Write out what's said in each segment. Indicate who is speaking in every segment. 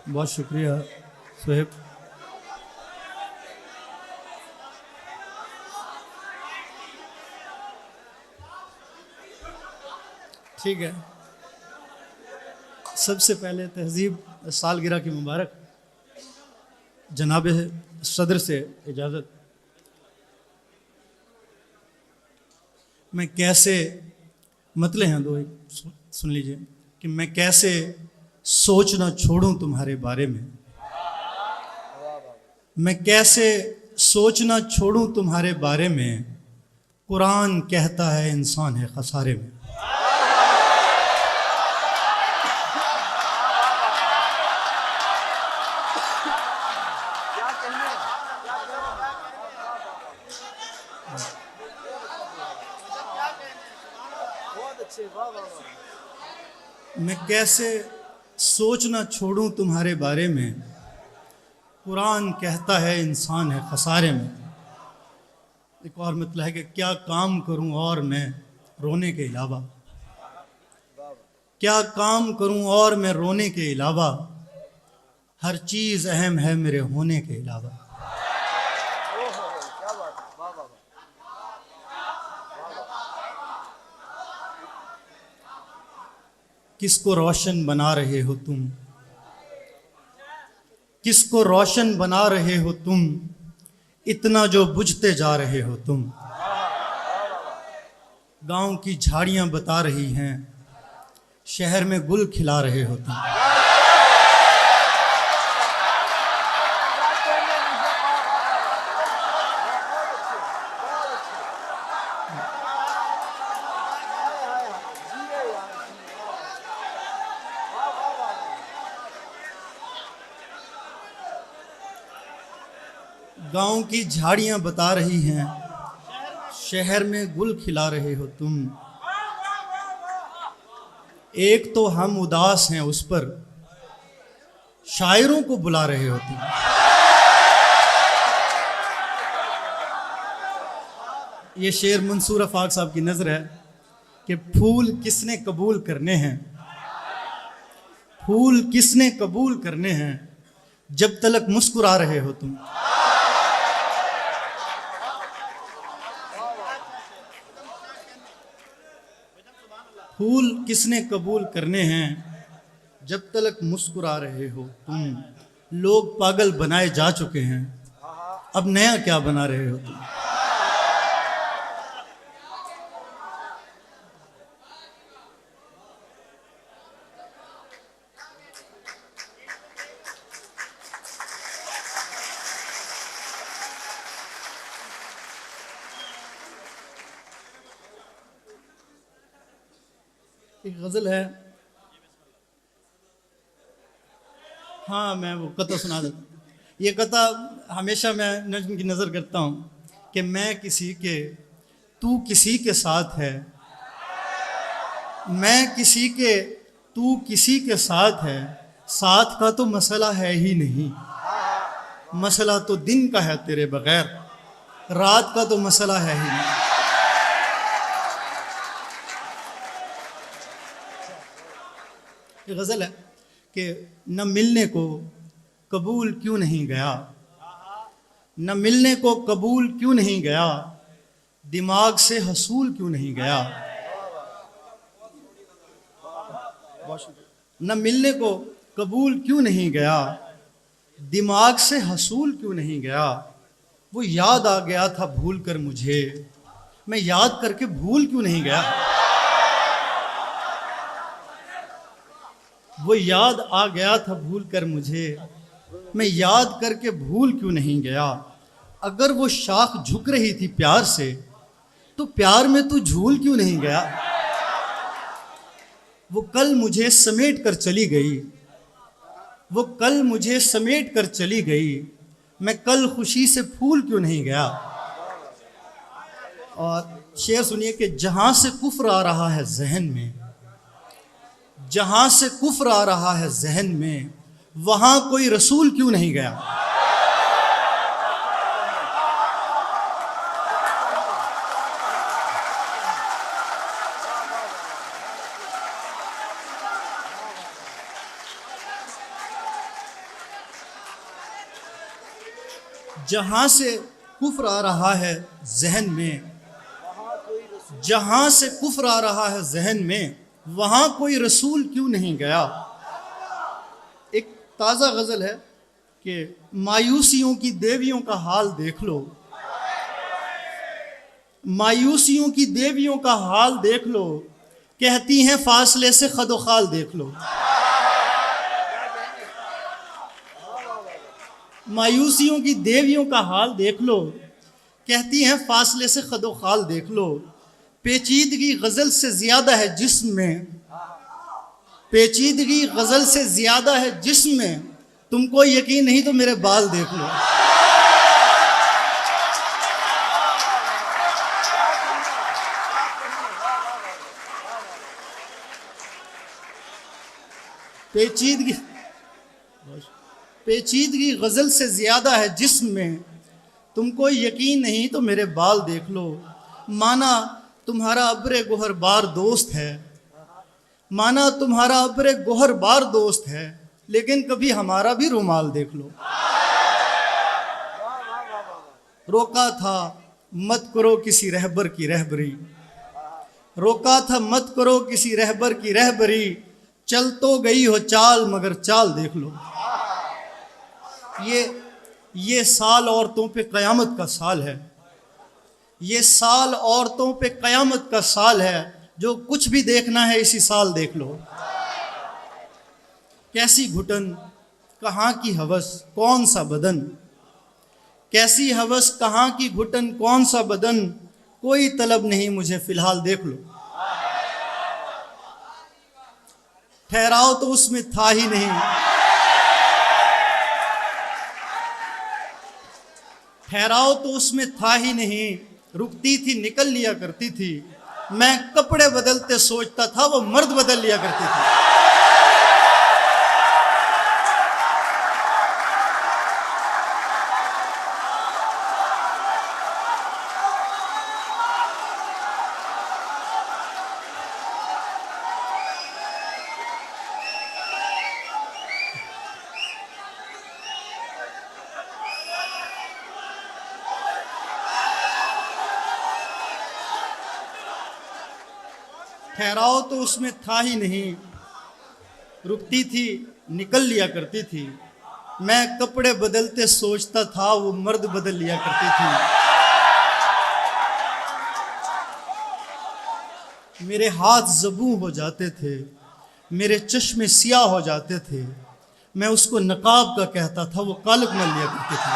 Speaker 1: बहुत शुक्रिया सोहेब। ठीक है, सबसे पहले तहजीब सालगिरह की मुबारक। जनाब सदर से इजाज़त। मैं कैसे मतले हैं दो, सुन लीजिए कि मैं कैसे सोचना छोड़ूं तुम्हारे बारे में। मैं कैसे सोचना छोड़ूं तुम्हारे बारे में। कुरान कहता है इंसान है खसारे में। मैं कैसे सोचना छोड़ूं तुम्हारे बारे में। कुरान कहता है इंसान है खसारे में। एक और मतलब है कि क्या काम करूं और मैं रोने के अलावा। क्या काम करूं और मैं रोने के अलावा। हर चीज़ अहम है मेरे होने के अलावा। किसको रोशन बना रहे हो तुम। किसको रोशन बना रहे हो तुम। इतना जो बुझते जा रहे हो तुम। गांव की झाड़ियां बता रही हैं शहर में गुल खिला रहे हो तुम। गांव की झाड़ियां बता रही हैं शहर में गुल खिला रहे हो तुम। एक तो हम उदास हैं उस पर शायरों को बुला रहे हो तुम। ये शेर मंसूर अफाक साहब की नजर है कि फूल किसने कबूल करने हैं। फूल किसने कबूल करने हैं जब तलक मुस्कुरा रहे हो तुम। फूल किसने कबूल करने हैं जब तलक मुस्कुरा रहे हो तुम। लोग पागल बनाए जा चुके हैं अब नया क्या बना रहे हो तुम। एक गज़ल है, हाँ मैं वो कता सुना देता। ये कता हमेशा मैं नज्म की नज़र करता हूँ कि मैं किसी के तू किसी के साथ है। मैं किसी के तू किसी के साथ है। साथ का तो मसला है ही नहीं। मसला तो दिन का है तेरे बगैर। रात का तो मसला है ही नहीं। ये गज़ल है कि न मिलने को कबूल क्यों नहीं गया। न मिलने को कबूल क्यों नहीं गया। दिमाग से हसूल क्यों नहीं गया। न मिलने को कबूल क्यों नहीं गया। दिमाग से हसूल क्यों नहीं गया। वो याद आ गया था भूल कर मुझे। मैं याद करके भूल क्यों नहीं गया। वो याद आ गया था भूल कर मुझे। मैं याद करके भूल क्यों नहीं गया। अगर वो शाख झुक रही थी प्यार से तो प्यार में तू झूल क्यों नहीं गया। वो कल मुझे समेट कर चली गई। वो कल मुझे समेट कर चली गई। मैं कल खुशी से फूल क्यों नहीं गया। और शेर सुनिए कि जहां से कुफ्र आ रहा है जहन में। जहां से कुफ्र आ रहा है जहन में वहां कोई रसूल क्यों नहीं गया। जहाँ से कुफ्र आ रहा है जहन में, जहाँ से कुफ्र आ रहा है जहन में, वहाँ कोई रसूल क्यों नहीं गया। एक ताज़ा गज़ल है कि मायूसियों की देवियों का हाल देख लो, मायूसियों की देवियों का हाल देख लो, कहती हैं फासले से खदोखाल देख लो। मायूसियों की देवियों का हाल देख लो, कहती हैं फासले से खदोखाल देख लो। पेचीदगी गज़ल से ज़्यादा है जिस्म में, पेचीदगी गज़ल से ज़्यादा है जिस्म में, तुमको यकीन नहीं तो मेरे बाल देख लो। पेचीदगी पेचीदगी गज़ल से ज़्यादा है जिस्म में, तुमको यकीन नहीं तो मेरे बाल देख लो। माना तुम्हारा अब्रे गोहर बार दोस्त है, माना तुम्हारा अब्रे गोहर बार दोस्त है, लेकिन कभी हमारा भी रुमाल देख लो। रोका था मत करो किसी रहबर की रहबरी, रोका था मत करो किसी रहबर की रहबरी, चल तो गई हो चाल मगर चाल देख लो। ये साल औरतों पे क़यामत का साल है, ये साल औरतों पे क़यामत का साल है। जो कुछ भी देखना है इसी साल देख लो। कैसी घुटन कहाँ की हवस कौन सा बदन, कैसी हवस कहाँ की घुटन कौन सा बदन, कोई तलब नहीं मुझे फ़िलहाल देख लो। ठहराव तो उसमें था ही नहीं, ठहराव तो उसमें था ही नहीं, रुकती थी निकल लिया करती थी। मैं कपड़े बदलते सोचता था वो मर्द बदल लिया करती थी। ठहराव तो उसमें था ही नहीं, रुकती थी निकल लिया करती थी। मैं कपड़े बदलते सोचता था वो मर्द बदल लिया करती थी। मेरे हाथ ज़बू हो जाते थे, मेरे चश्मे सियाह हो जाते थे, मैं उसको नकाब का कहता था वो कालक मल लिया करती थी।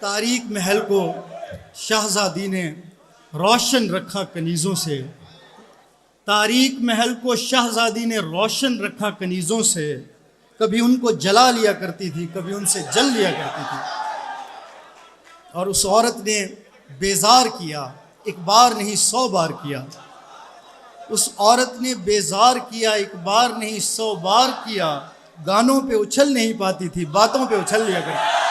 Speaker 1: तारीक महल को शहजादी ने रोशन रखा कनीज़ों से, तारीक महल को शहजादी ने रोशन रखा कनीज़ों से। कभी उनको जला लिया करती थी, कभी उनसे जल लिया करती थी। और उस औरत ने बेजार किया, एक बार नहीं 100 बार किया। उस औरत ने बेजार किया, एक बार नहीं 100 बार किया। गानों पे उछल नहीं पाती थी, बातों पे उछल लिया करती थी।